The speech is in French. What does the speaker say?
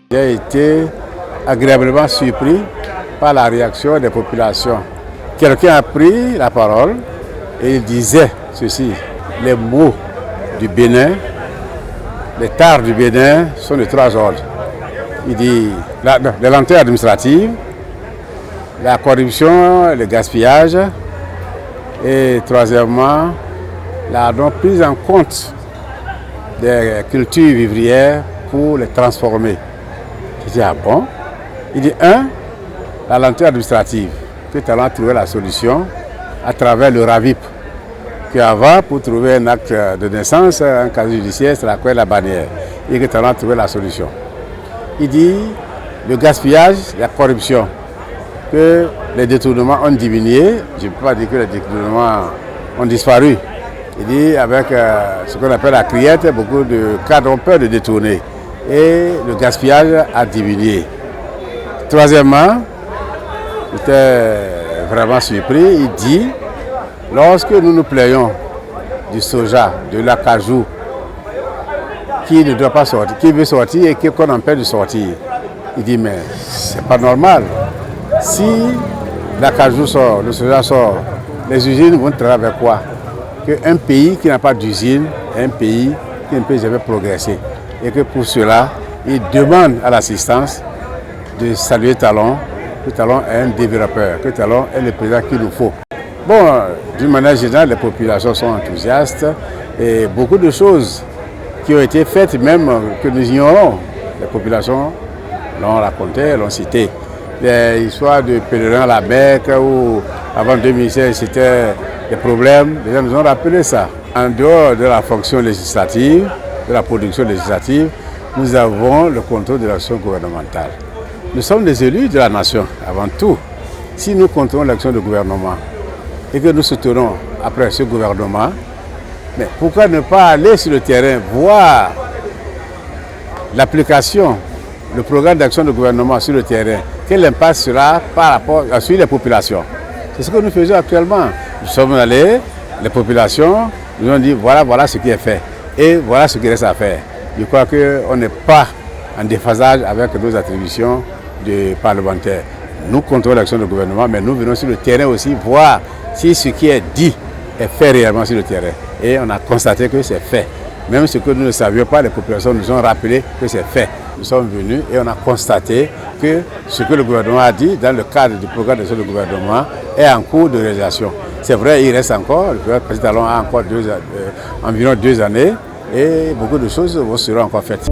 J'ai été agréablement surpris par la réaction des populations. Quelqu'un a pris la parole et il disait ceci: les mots du Bénin, les tares du Bénin sont de trois ordres. Il dit la lenteur administrative, la corruption, le gaspillage et troisièmement, la non prise en compte des cultures vivrières pour les transformer. Je dis, ah bon? Il dit, la lenteur administrative, que tu allons trouver la solution à travers le RAVIP. Qu'avant, pour trouver un acte de naissance, un casier judiciaire, c'est la la bannière. Et que tu allons trouver la solution. Il dit, le gaspillage, la corruption, que les détournements ont diminué. Je ne peux pas dire que les détournements ont disparu. Il dit, avec ce qu'on appelle la criette, beaucoup de cadres ont peur de détourner. Et le gaspillage a diminué. Troisièmement, j'étais vraiment surpris, il dit, lorsque nous nous plaignons du soja, de l'acajou, qui ne doit pas sortir, qui veut sortir et qu'on empêche de sortir, il dit, mais c'est pas normal. Si l'acajou sort, le soja sort, les usines vont travailler avec quoi? Qu'un pays qui n'a pas d'usine est un pays qui ne peut jamais progresser. Et que pour cela, il demande à l'assistance de saluer Talon, que Talon est un développeur, que Talon est le président qu'il nous faut. Bon, d'une manière générale, les populations sont enthousiastes et beaucoup de choses qui ont été faites, même que nous ignorons, les populations l'ont raconté, l'ont cité. L'histoire de pèlerins à la Mecque, où avant 2016 c'était des problèmes, les gens nous ont rappelé ça. En dehors de la fonction législative, de la production législative, nous avons le contrôle de l'action gouvernementale. Nous sommes des élus de la nation, avant tout. Si nous contrôlons l'action du gouvernement et que nous soutenons après ce gouvernement, mais pourquoi ne pas aller sur le terrain, voir l'application, le programme d'action du gouvernement sur le terrain, quel impact sera par rapport sur les populations. C'est ce que nous faisons actuellement. Nous sommes allés, les populations nous ont dit voilà ce qui est fait et voilà ce qui reste à faire. Je crois qu'on n'est pas en déphasage avec nos attributions de parlementaires. Nous contrôlons l'action du gouvernement, mais nous venons sur le terrain aussi voir si ce qui est dit est fait réellement sur le terrain. Et on a constaté que c'est fait. Même ce que nous ne savions pas, les populations nous ont rappelé que c'est fait. Nous sommes venus et on a constaté que ce que le gouvernement a dit dans le cadre du programme d'action du gouvernement est en cours de réalisation. C'est vrai, il reste encore, le président Talon a encore environ 2 années et beaucoup de choses seront encore faites.